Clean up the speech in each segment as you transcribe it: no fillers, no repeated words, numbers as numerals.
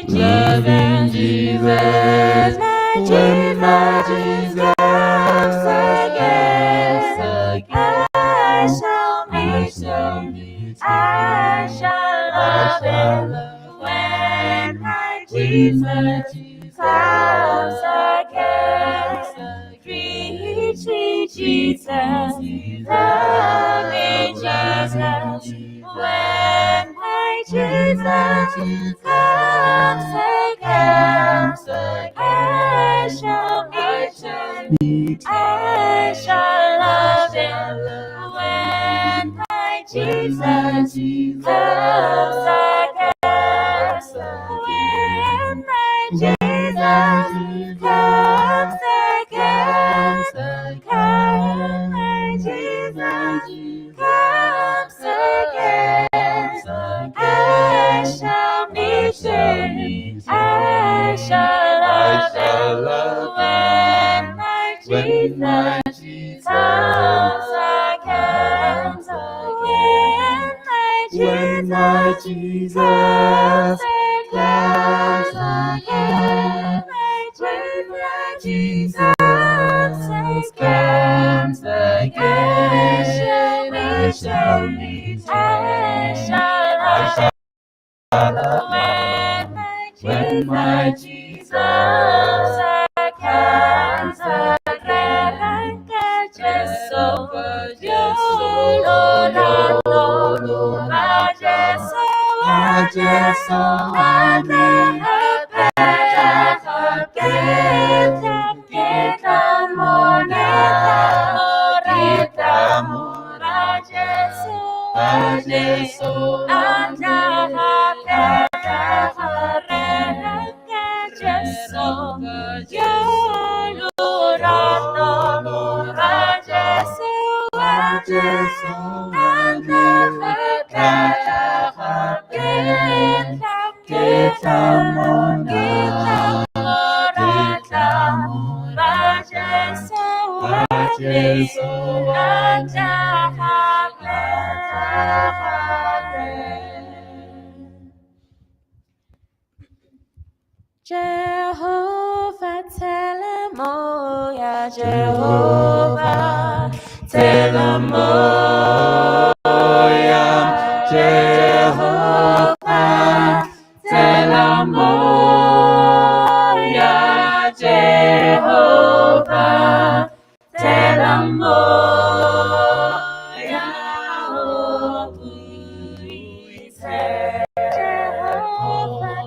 loving Jesus, when my Jesus comes again, I shall meet, I shall love him. When my Jesus comes again, sweet Jesus, loving Jesus, when my Jesus comes again, I shall meet, I shall love him. When my Jesus comes again, when my Jesus comes again, when my Jesus comes again, I shall meet him, I shall love him. When my Jesus comes again, when my Jesus comes again, when my Jesus comes again, I shall meet, I shall love him. When my Jesus comes again, Jesu, Jehovah, Telemoya, Jehovah, Telemoya, Jehovah, Telemoya, Jehovah, Telemoya, oh, we say, Jehovah,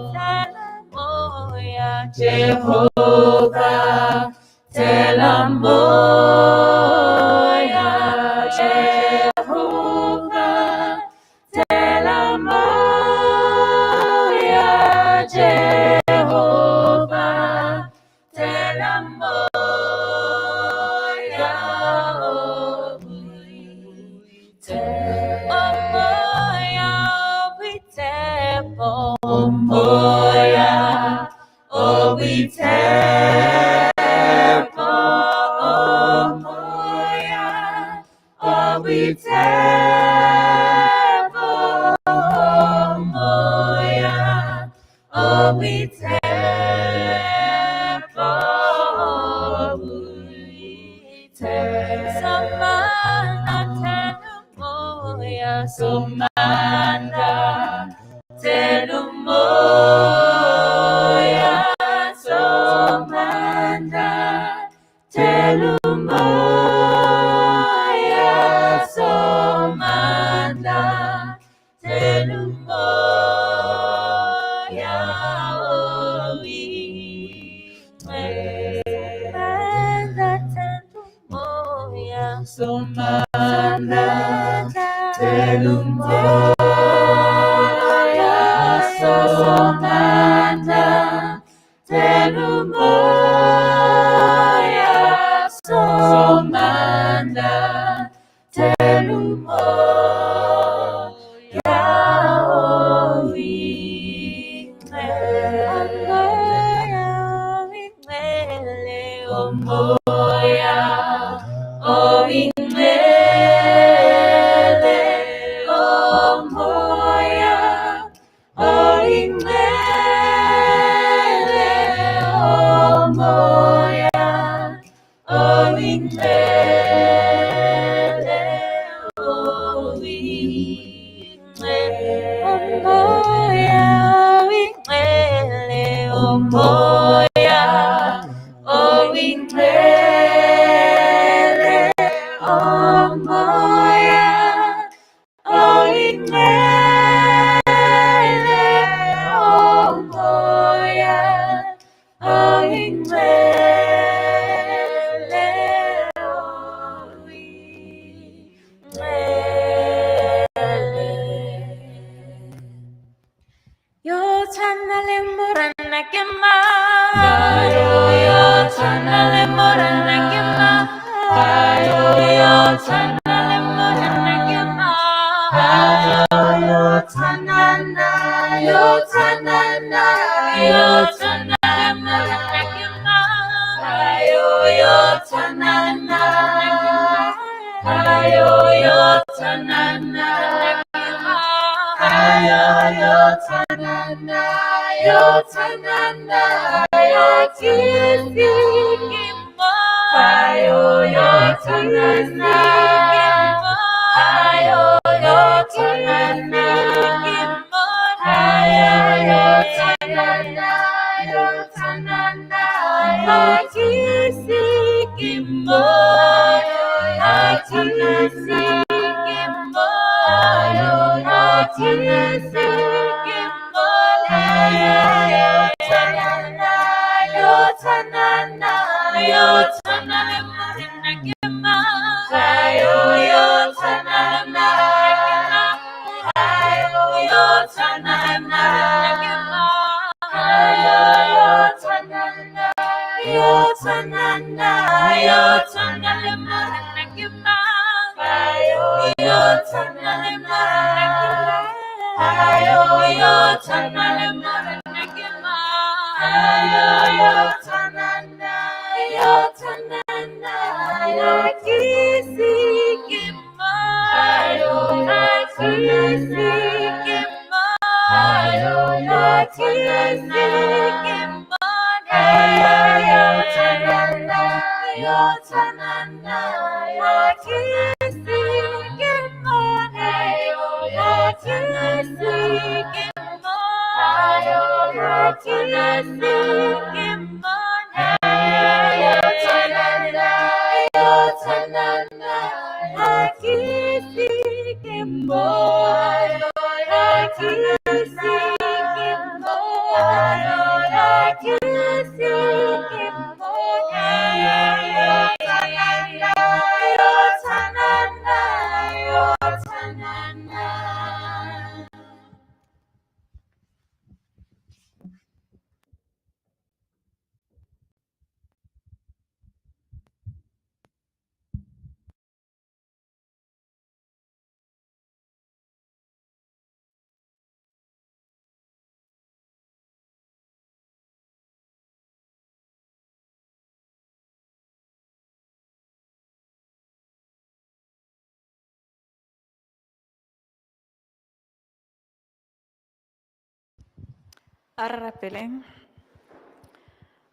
Telemoya, Jehovah, Telemoya, Jehovah, Telemoya, oh, Somanda, Telumoya, Somanda, Telumoya, Somanda, Telumoya, oh, we Somanda, Somanda, Telumoya, Somanda, Telumoya, Somanda, Telumoya, oh, we Omoya, oh, Omoya, oh, tshwana le morena ke mang? Ayo yo tshwana le morena ke mang? Ayo yo tshwana le morena ke mang? Ayo yo tshwana na, yo tshwana na, yo tshwana le morena ke mang? Ayo yo tshwana na, ayo yo tshwana na, ayo yo tshwana na, yo tshwana na, yo kisi kimbo, ayo yo tshwana na, ayo yo tshwana na, ayo yo tshwana na, yo tshwana na, yo kisi kimbo, yo kisi kimbo, yo kisi kimbo, yo tshwana na, yo tshwana na, yo tshwana le morena ke mang? Ayo yo tshwana le morena ke mang? Ayo yo tshwana le morena ke mang? Ayo yo tshwana na, yo tshwana na, yo tshwana le morena ke mang? Ayo yo tshwana le morena ke mang? Ayo yo tshwana le morena ke mang? Ayo yo tshwana na, yo tshwana na, yo kisi kimbo, ayo yo kisi kimbo, ayo yo kisi kimbo, ayo yo tshwana na, yo tshwana na, yo kisi kimbo, ayo yo kisi kimbo, ayo yo kisi kimbo, ayo yo tshwana na, yo tshwana na, yo kisi kimbo, ayo yo kisi kimbo, ayo yo kisi kimbo, ayo yo tshwana na, yo tshwana na, yo tshwana na. A re rapeleng.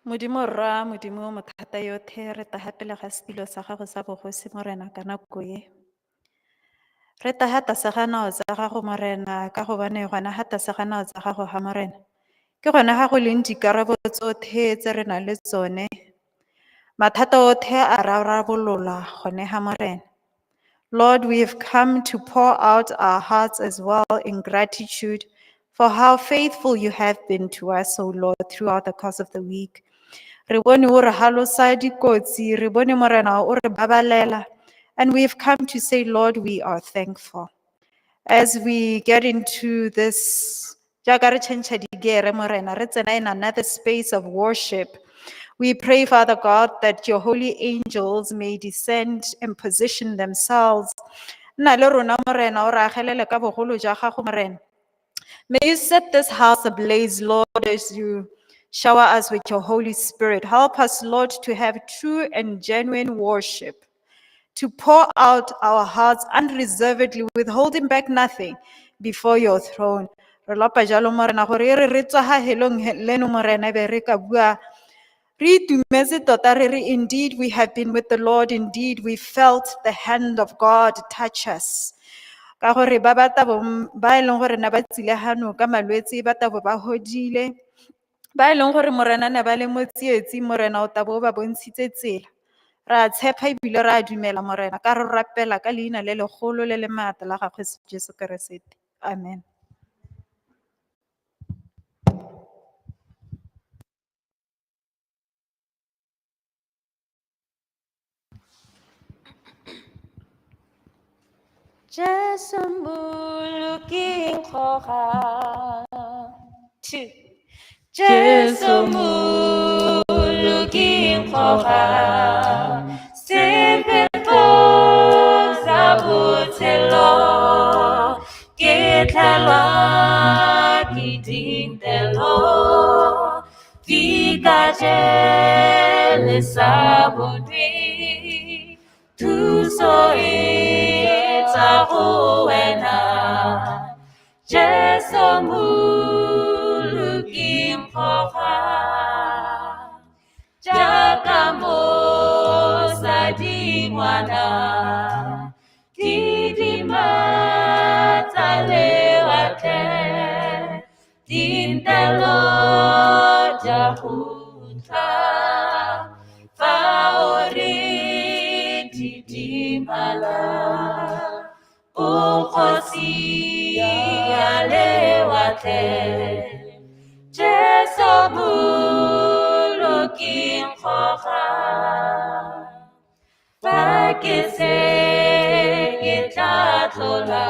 Modimo rra, modimo mathata yotlhe, re taga pele ga setilo sa gago sa bogosi morena ka nako e. Re taga tlase ga nao tsa gago morena ka gobane gona ga tlase ga nao tsa gago ga morena. Ke gona ga go leng dikarabo tsotlhe tse re nang le tsone. Mathata otlhe a rarabolola gone ga morena. Lord, we have come to pour out our hearts as well in gratitude for how faithful you have been to us, O Lord, throughout the course of the week. Re bone o re halosa dikotsi, re bone morena o re babalela, and we have come to say, Lord, we are thankful. As we get into this, jaaka re tšhentšha digere morena, re tsena in another space of worship. We pray, Father God, that your holy angels may descend and position themselves. Nna le rona morena o re agelele ka bogolo jwa gago morena. May you set this house ablaze, Lord, as you shower us with your Holy Spirit. Help us, Lord, to have true and genuine worship, to pour out our hearts unreservedly, withholding back nothing before your throne. Re lopa jalo morena gore e re tswa ha helong leno morena be re ka bua re itumetse tota re re, indeed we have been with the Lord, indeed we felt the hand of God touch us. Ka gore ba batabo ba e leng gore na ba tsile hano ka malwetse ba tabo ba hodile, ba e leng gore morena ne ba le mo tsietsi morena o tabo ba bontshitse tsela. Ra tshepa ebile ra dumela morena ka re rapela ka leina le legolo le le maatla la gagwe Jesu Keresete. Amen. Jesu mbulu ki nkgoga, two. Jesu muluking koha, sepeto zabutelo, ketlalwa kidindelo, vikajele sabudwi, tuso itahuena. Jesu muluking koha, jakamo sadimwana, didimata lewate, dindalo jahunta, faori didimala. Ukhosi alewate, Jesu muluking koha, fakese kitatola,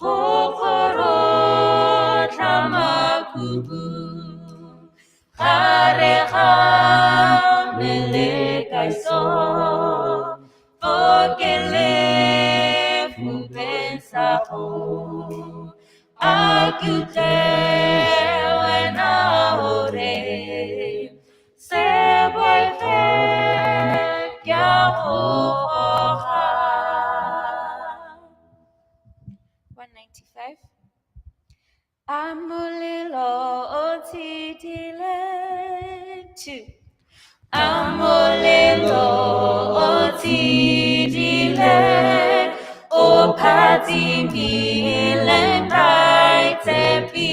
kokoro tlamakubu, khareha melekaiso, okele fubensaho, akute wena ore, seboy fe kya hoha. 195. Amulilo otidile 2. Amulilo otidile opatimile praitepi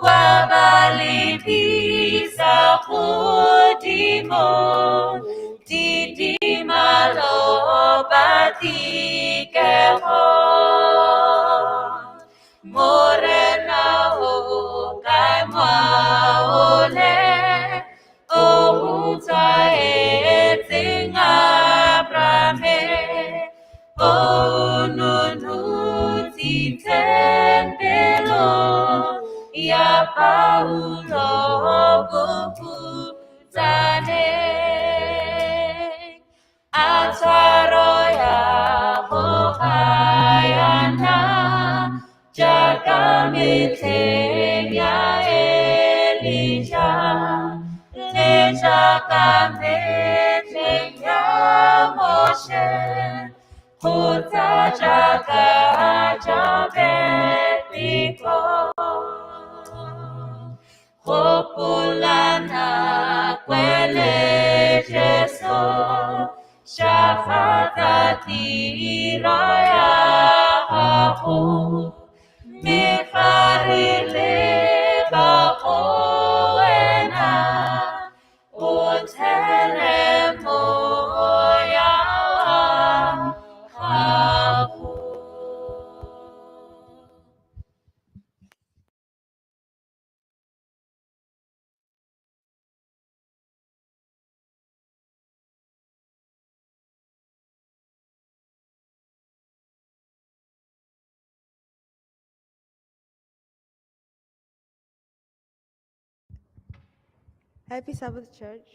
wabalipisa kudimo didimalo batikeho morena o kaimwa ole o utae abrame o nunu titendelo ya paulo bubu tane atwaro ya hohayana Jagamitenya Elijah, Jagamitenya Moshe, Huta Jaga Jabetiko, Hopulana Kwele Jeso, Shafata Tiraya Hahu. Mifarile bakoena utele moya haku. Happy Sabbath, Church.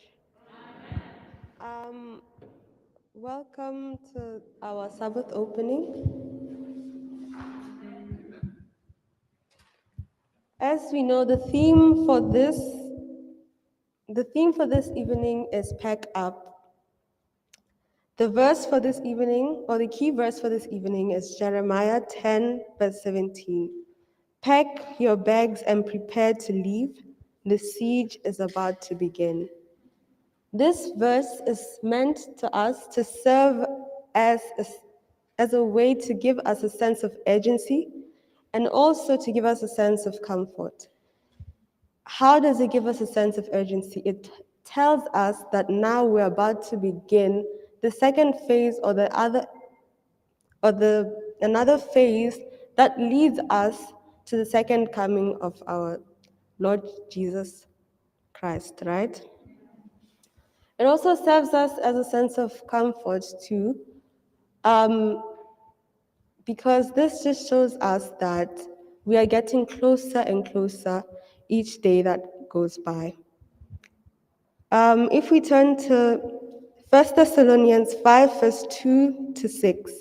Welcome to our Sabbath opening. As we know, the theme for this evening is pack up. The verse for this evening, or the key verse for this evening, is Jeremiah 10, verse 17. Pack your bags and prepare to leave. The siege is about to begin. This verse is meant to us to serve as a way to give us a sense of urgency and also to give us a sense of comfort. How does it give us a sense of urgency? It tells us that now we're about to begin the second phase or another phase that leads us to the second coming of our Lord Jesus Christ, right? It also serves us as a sense of comfort too, because this just shows us that We are getting closer and closer each day that goes by. If we turn to 1 Thessalonians 5, verse 2 to 6,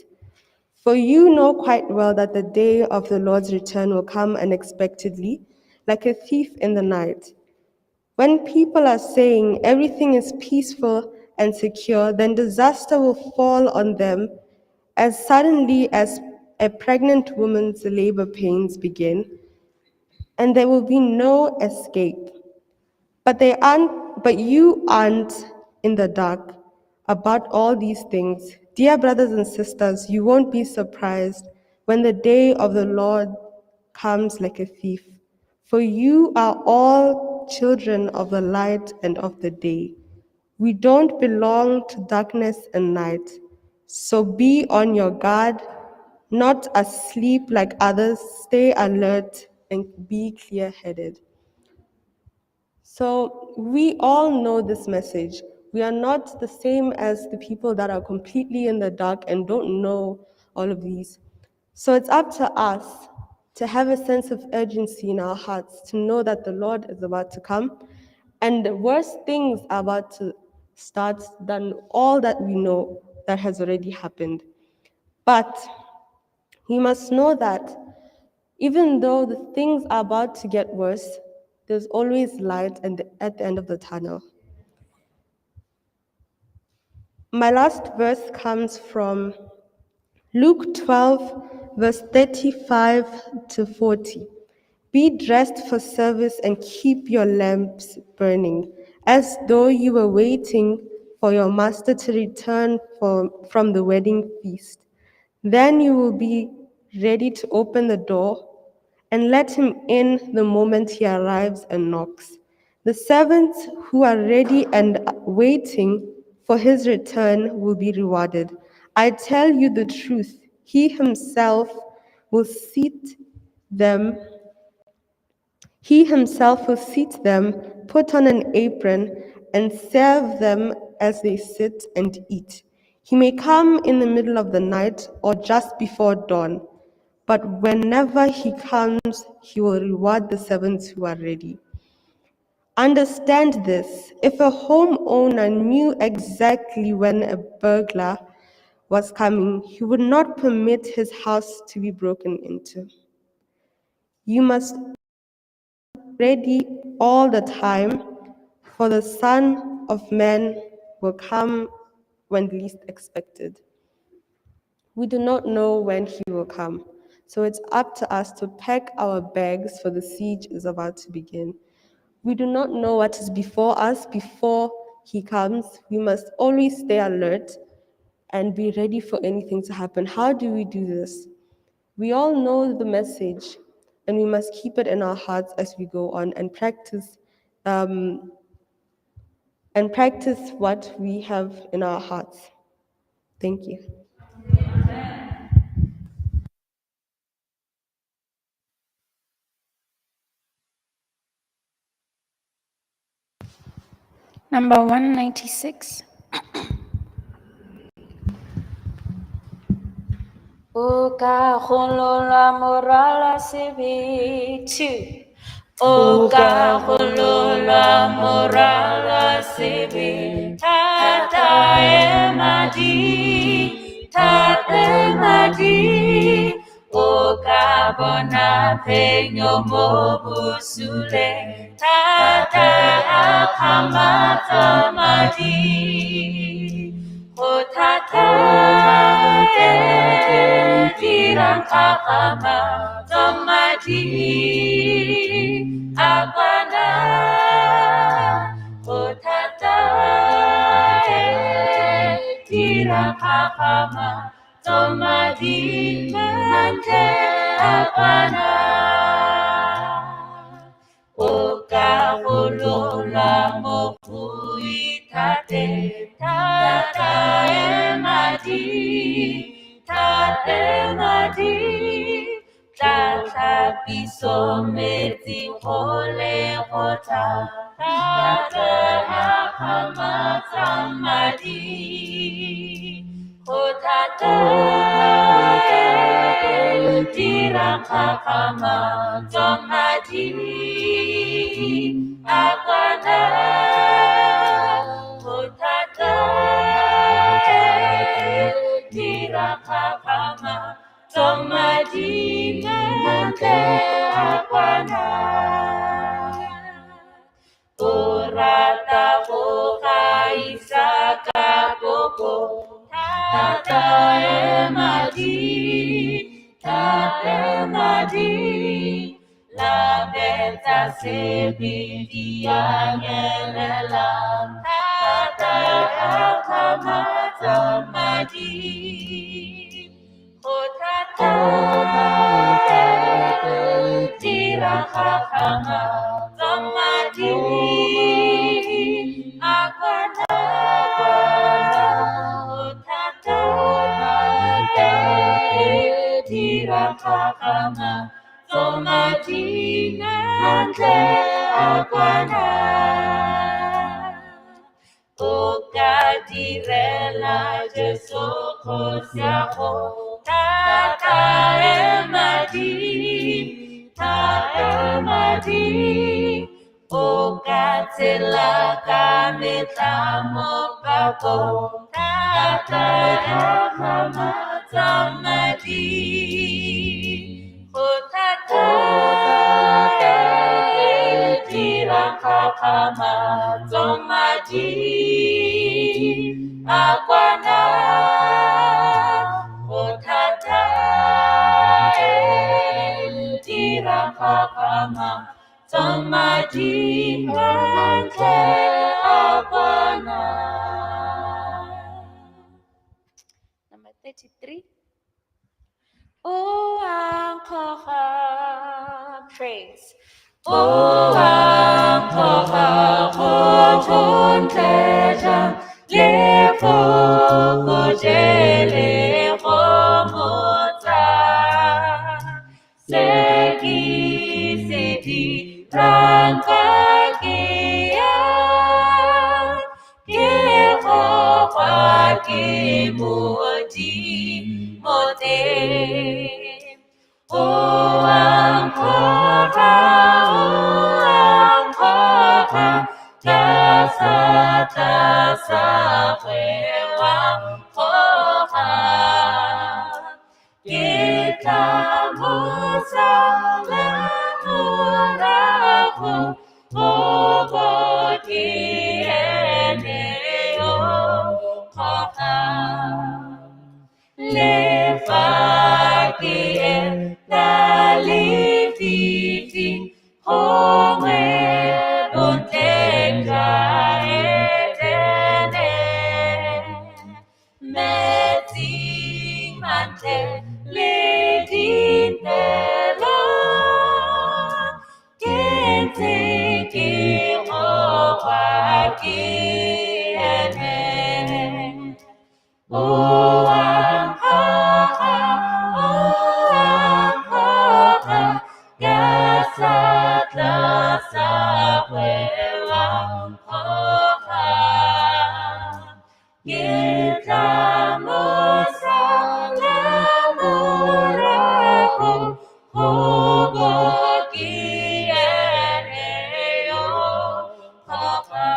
for you know quite well that the day of the Lord's return will come unexpectedly, like a thief in the night. When people are saying everything is peaceful and secure, then disaster will fall on them as suddenly as a pregnant woman's labor pains begin, and there will be no escape. But you aren't in the dark about all these things. Dear brothers and sisters, you won't be surprised when the day of the Lord comes like a thief. For you are all children of the light and of the day. We don't belong to darkness and night. So be on your guard, not asleep like others. Stay alert and be clear-headed. So we all know this message. We are not the same as the people that are completely in the dark and don't know all of these. So it's up to us to have a sense of urgency in our hearts, to know that the Lord is about to come and worse things are about to start than all that we know that has already happened. But we must know that even though the things are about to get worse, there's always light at the end of the tunnel. My last verse comes from Luke 12, verse 35 to 40. Be dressed for service and keep your lamps burning, as though you were waiting for your master to return from the wedding feast. Then you will be ready to open the door and let him in the moment he arrives and knocks. The servants who are ready and waiting for his return will be rewarded. I tell you the truth, he himself will seat them. He himself will seat them, put on an apron, and serve them as they sit and eat. He may come in the middle of the night or just before dawn, but whenever he comes, he will reward the servants who are ready. Understand this, if a homeowner knew exactly when a burglar was coming, he would not permit his house to be broken into. You must be ready all the time, for the Son of Man will come when least expected. We do not know when he will come, so it's up to us to pack our bags, for the siege is about to begin. We do not know what is before us before he comes. We must always stay alert and be ready for anything to happen. How do we do this? We all know the message, and we must keep it in our hearts as we go on and practice what we have in our hearts. Thank you. Number 196. O ka kholola morala sebetu. O ka kholola morala sebe. Tata emadi, tata emadi. O ka bona penyo mo busule. Tata akamata madi. O tata dirang kakama tomadi abana. O tata dirang kakama tomadi mante abana. O kaholola mo tate tata emadi tata piso meti hole hota tata akamata madi. Hotate tirakakama tomadi akwana hotate tirakakama tomadi mente akwana Orata boka isaka boko Tata emadi La beta sebidia nyelela Tata akamata madi Otata tirakakama Zamadi akwana Otata tirakakama Zamadi nante akwana Okadirela jesoko siako Tata emadi Okatela kametamo kako Tata akamata madi Otata tirakakama Tomadi akwana Otata tirakakama Tomadi mente akwana Number 33 Oh, Ankoha, praise. Oh, Ankoha, Hoton Teja, Lepo, Kojele, Homota, Seki, Seti, Rankakia, Yehovah, Kimudi, Mote. Oh, Ankoha, Tasa, Wewa, Koha. Kita Musa, Lemurahu, Oboti, Eneo, Koha. Lefakie dalifiti home bontenga etene meti mante ledinelo kente ki ene Oh, Ankoha, Gasatla Sawewa Koha, Kita Musa Lamurahu, Hoboki Eneo Koha.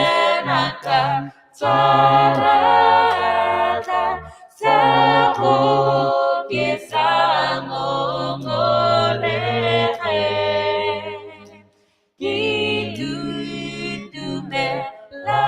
Morenaka Sarada Saho Piesamo Morehe Kitu me la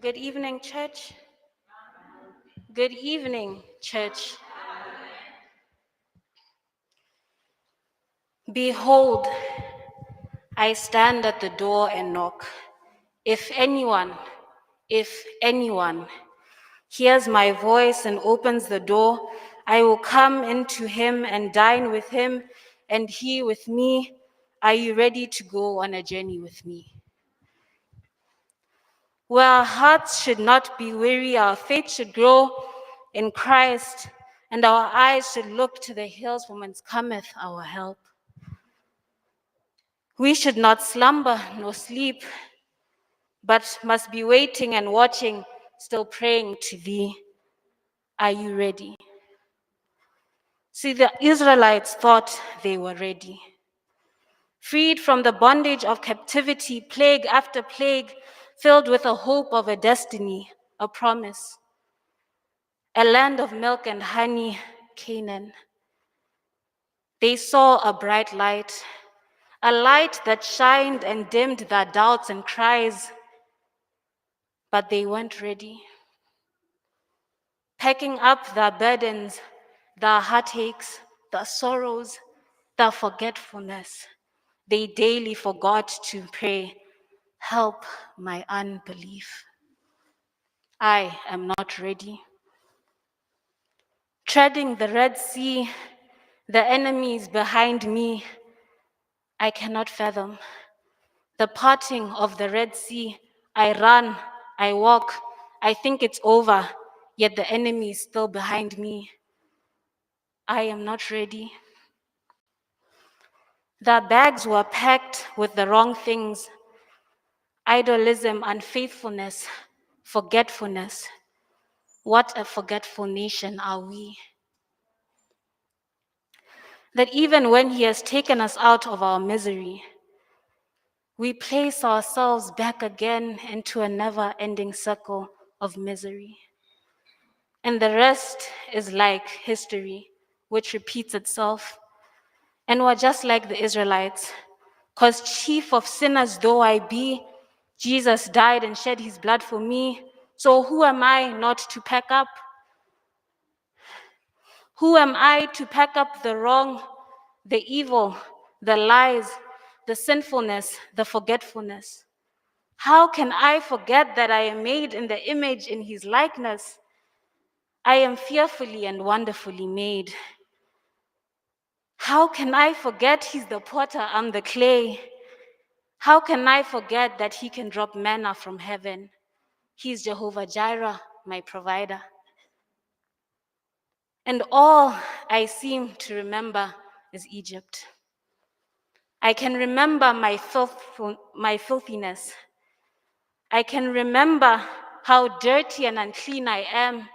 Good evening, church. Good evening, church. Behold, I stand at the door and knock. If anyone hears my voice and opens the door, I will come into him and dine with him, and he with me. Are you ready to go on a journey with me? Where our hearts should not be weary, our faith should grow in Christ, and our eyes should look to the hills from whence cometh our help. We should not slumber nor sleep, but must be waiting and watching, still praying to thee. Are you ready? See, the Israelites thought they were ready. Freed from the bondage of captivity, plague after plague, filled with a hope of a destiny, a promise. A land of milk and honey, Canaan. They saw a bright light, a light that shined and dimmed their doubts and cries, but they weren't ready. Packing up their burdens, their heartaches, their sorrows, their forgetfulness, they daily forgot to pray, help my unbelief. I am not ready. Treading the Red Sea, the enemies behind me, I cannot fathom. The parting of the Red Sea, I run, I walk, I think it's over, yet the enemy is still behind me. I am not ready. Their bags were packed with the wrong things: idolism, unfaithfulness, forgetfulness. What a forgetful nation are we. That even when he has taken us out of our misery, we place ourselves back again into a never-ending circle of misery. And the rest is like history, which repeats itself. And we're just like the Israelites, because chief of sinners though I be, Jesus died and shed his blood for me. So who am I not to pack up? Who am I to pack up the wrong, the evil, the lies, the sinfulness, the forgetfulness? How can I forget that I am made in the image in his likeness? I am fearfully and wonderfully made. How can I forget he's the potter, I'm the clay? How can I forget that he can drop manna from heaven? He's Jehovah Jireh, my provider. And all I seem to remember is Egypt. I can remember my filthiness. I can remember how dirty and unclean I am,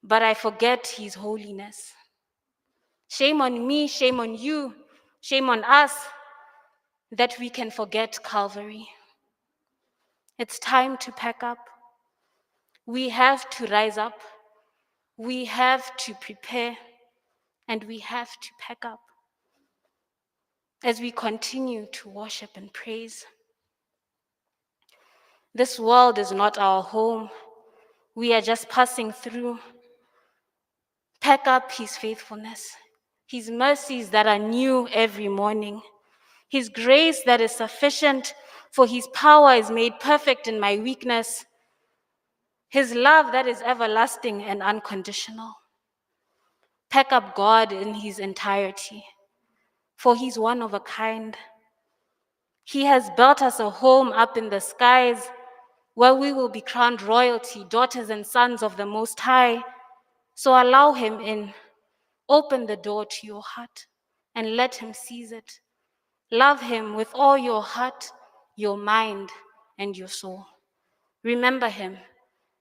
but I forget his holiness. Shame on me, shame on you, shame on us that we can forget Calvary. It's time to pack up. We have to rise up. We have to prepare, and we have to pack up as we continue to worship and praise. This world is not our home. We are just passing through. Pack up his faithfulness, his mercies that are new every morning, his grace that is sufficient, for his power is made perfect in my weakness, his love that is everlasting and unconditional. Pack up God in his entirety, for he's one of a kind. He has built us a home up in the skies where we will be crowned royalty, daughters and sons of the Most High. So allow him in. Open the door to your heart and let him seize it. Love him with all your heart, your mind, and your soul. Remember him.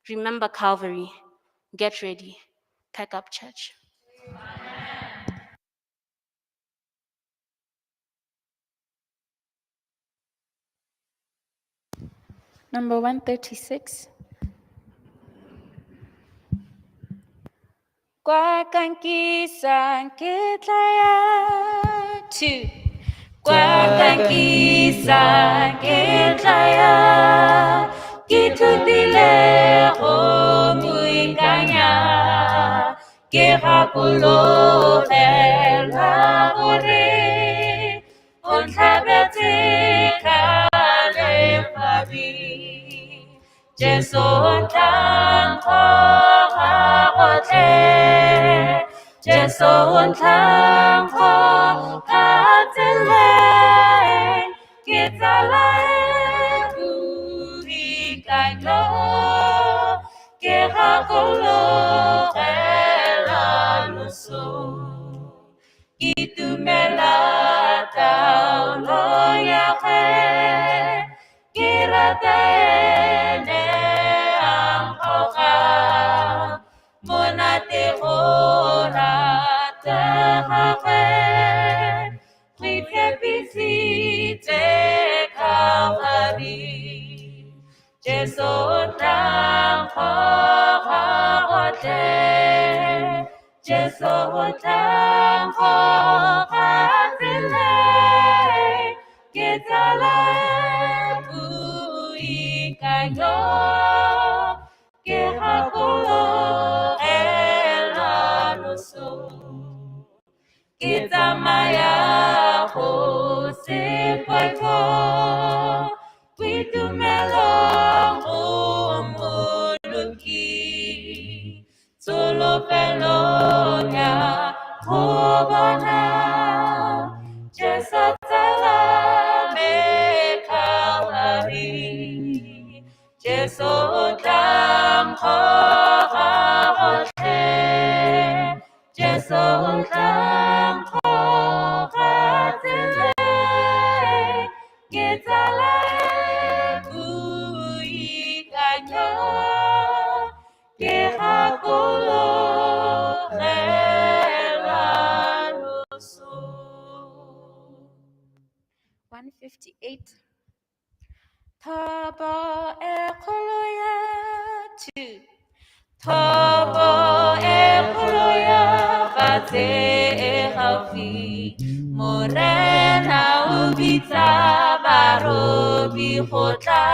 Remember Calvary. Get ready. Pack up, church. Number 136. Kwa kankisa ketlaya 2. Kwa kankisa ketlaya kitutile go muikanya ke gakologelwa gore o ntlhabetse ka lefabi Jesu ntlankgo ga gotlhe Jesu ntlankgo ga tsele ke tsala e buikanyo ke gakologela loso ke dumela taolo ya ge ke rata ene ankgoga monate go rata gagwe go itshepisitse Calvary Jesu ntlankgo ga gotlhe Jesu ntlankgo ga tsele ke tsala e buikanyo ke gakologelwa loso ke tsamaya go sekwatlo boitumelo go moloki tsolofelong ya go bona Jesu tsala me Calvary Jesu ntlankgo ga gotlhe Jesu ntlankgo ga tsele ke tsala e buikanyo ke gakologelwa loso 158 Thabo e kgolo ya 2 Thabo e kgolo ya fatshe e gaufi morena o bitsa barobi go tla